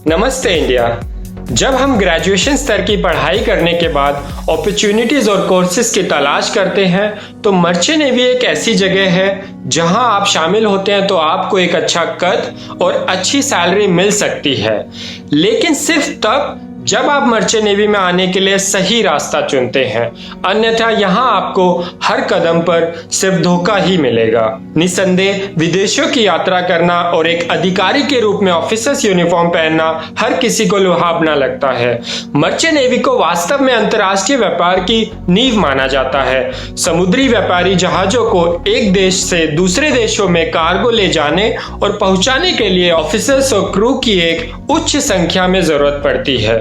नमस्ते इंडिया। जब हम ग्रेजुएशन स्तर की पढ़ाई करने के बाद अपॉर्चुनिटीज और कोर्सेज की तलाश करते हैं तो मर्चेंट नेवी एक ऐसी जगह है जहां आप शामिल होते हैं तो आपको एक अच्छा कद और अच्छी सैलरी मिल सकती है, लेकिन सिर्फ तब जब आप मर्चेंट नेवी में आने के लिए सही रास्ता चुनते हैं, अन्यथा यहां आपको हर कदम पर सिर्फ धोखा ही मिलेगा। निसंदेह विदेशों की यात्रा करना और एक अधिकारी के रूप में ऑफिसर्स यूनिफॉर्म पहनना हर किसी को लुभावना लगता है। मर्चेंट नेवी को वास्तव में अंतर्राष्ट्रीय व्यापार की नींव माना जाता है। समुद्री व्यापारी जहाजों को एक देश से दूसरे देशों में कार्गो ले जाने और पहुंचाने के लिए ऑफिसर्स और क्रू की एक उच्च संख्या में जरूरत पड़ती है।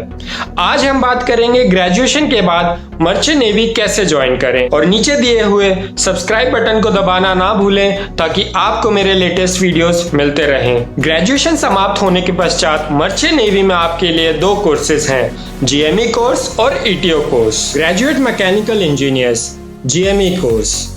आज हम बात करेंगे ग्रेजुएशन के बाद मर्चेंट नेवी कैसे ज्वाइन करें, और नीचे दिए हुए सब्सक्राइब बटन को दबाना ना भूलें ताकि आपको मेरे लेटेस्ट वीडियोस मिलते रहें। ग्रेजुएशन समाप्त होने के पश्चात मर्चेंट नेवी में आपके लिए दो कोर्सेज हैं, जीएमई कोर्स और ETO course. Graduate mechanical engineers GME course,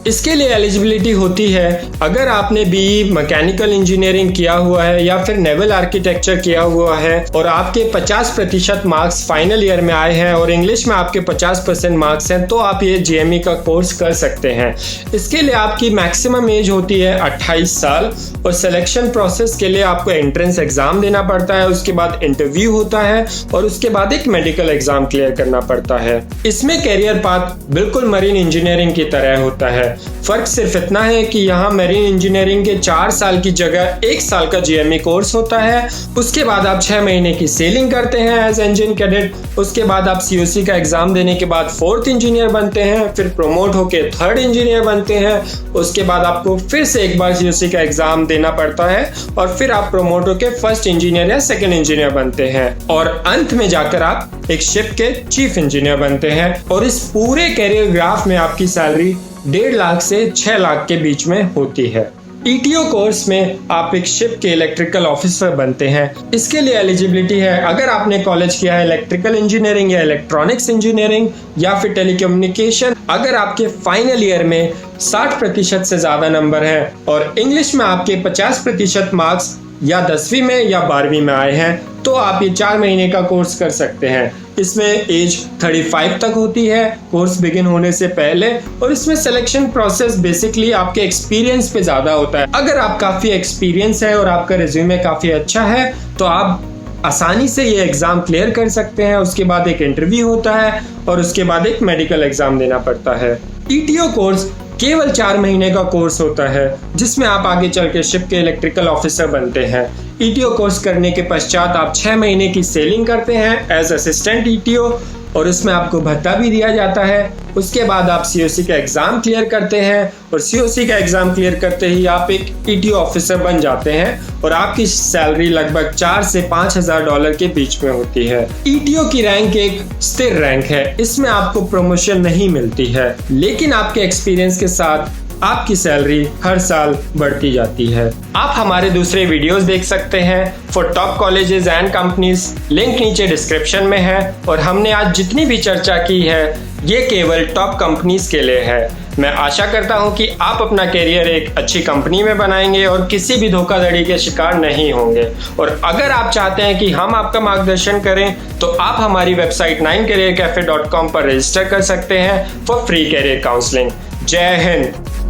इसके लिए एलिजिबिलिटी होती है अगर आपने बीई मैकेनिकल इंजीनियरिंग किया हुआ है या फिर नेवल आर्किटेक्चर किया हुआ है और आपके 50% मार्क्स फाइनल ईयर में आए हैं और इंग्लिश में आपके 50% मार्क्स हैं, तो आप ये जीएमई का कोर्स कर सकते हैं। इसके लिए आपकी मैक्सिमम एज होती है 28 साल और सिलेक्शन प्रोसेस के लिए आपको एंट्रेंस एग्जाम देना पड़ता है, उसके बाद इंटरव्यू होता है और उसके बाद एक मेडिकल एग्जाम क्लियर करना पड़ता है। इसमें कैरियर पाथ बिल्कुल मरीन इंजीनियरिंग की तरह होता है। फर्क सिर्फ इतना है कि यहाँ मरीन इंजीनियरिंग के 4 साल की जगह 1 साल का जीएमई कोर्स होता है। उसके बाद आप 6 महीने की सेलिंग करते हैं एज इंजन कैडेट। उसके बाद आप सीओसी का एग्जाम देने के बाद 4th इंजीनियर बनते हैं, फिर प्रमोट होके 3rd इंजीनियर बनते हैं। उसके बाद आपको फिर से एक बार सीओसी का एग्जाम देना पड़ता है और फिर आप प्रमोट होके 1st इंजीनियर या 2nd इंजीनियर बनते हैं और अंत में जाकर आप एक शिप के चीफ इंजीनियर बनते हैं। और इस पूरे कैरियर ग्राफ में आपकी सैलरी 1.5 लाख से 6 लाख के बीच में होती है। ईटीओ कोर्स में आप एक शिप के इलेक्ट्रिकल ऑफिसर बनते हैं। इसके लिए एलिजिबिलिटी है अगर आपने कॉलेज किया है इलेक्ट्रिकल इंजीनियरिंग या इलेक्ट्रॉनिक्स इंजीनियरिंग या फिर टेलीकम्युनिकेशन, अगर आपके फाइनल ईयर में 60% से ज्यादा नंबर हैं और इंग्लिश में आपके 50% मार्क्स या 10वीं में या 12वीं में आए हैं, तो आप ये 4 महीने का कोर्स कर सकते हैं। इसमें एज 35 तक होती है कोर्स बिगिन होने से पहले और इसमें सिलेक्शन प्रोसेस बेसिकली आपके एक्सपीरियंस पे ज्यादा होता है। अगर आप काफी एक्सपीरियंस है और आपका रिज्यूमे काफी अच्छा है तो आप आसानी से ये एग्जाम क्लियर कर सकते हैं। उसके बाद एक इंटरव्यू होता है और उसके बाद एक मेडिकल एग्जाम देना पड़ता है। ईटीओ कोर्स केवल 4 महीने का कोर्स होता है जिसमें आप आगे चल के शिप के इलेक्ट्रिकल ऑफिसर बनते हैं। ईटीओ कोर्स करने के पश्चात आप 6 महीने की सेलिंग करते हैं एज असिस्टेंट ईटीओ और उसमें आपको भत्ता भी दिया जाता है। उसके बाद आप सीओसी का एग्जाम क्लियर करते हैं और सीओसी का एग्जाम क्लियर करते ही आप एक ईटीओ ऑफिसर बन जाते हैं और आपकी सैलरी लगभग 4 से 5,000 डॉलर के बीच में होती है। ईटीओ की रैंक एक स्थिर रैंक है, इसमें आपको प्रमोशन नहीं मिलती है, लेकिन आपके एक्सपीरियंस के साथ आपकी सैलरी हर साल बढ़ती जाती है। आप हमारे दूसरे वीडियोस देख सकते हैं for top colleges and companies, link नीचे डिस्क्रिप्शन में है। और हमने आज जितनी भी चर्चा की है ये केवल टॉप कंपनीज के लिए है। मैं आशा करता हूं कि आप अपना करियर एक अच्छी कंपनी में बनाएंगे और किसी भी धोखाधड़ी के शिकार नहीं होंगे। और अगर आप चाहते हैं कि हम आपका मार्गदर्शन करें तो आप हमारी वेबसाइट 9careercafe.com पर रजिस्टर कर सकते हैं फॉर फ्री करियर काउंसलिंग। जय हिंद।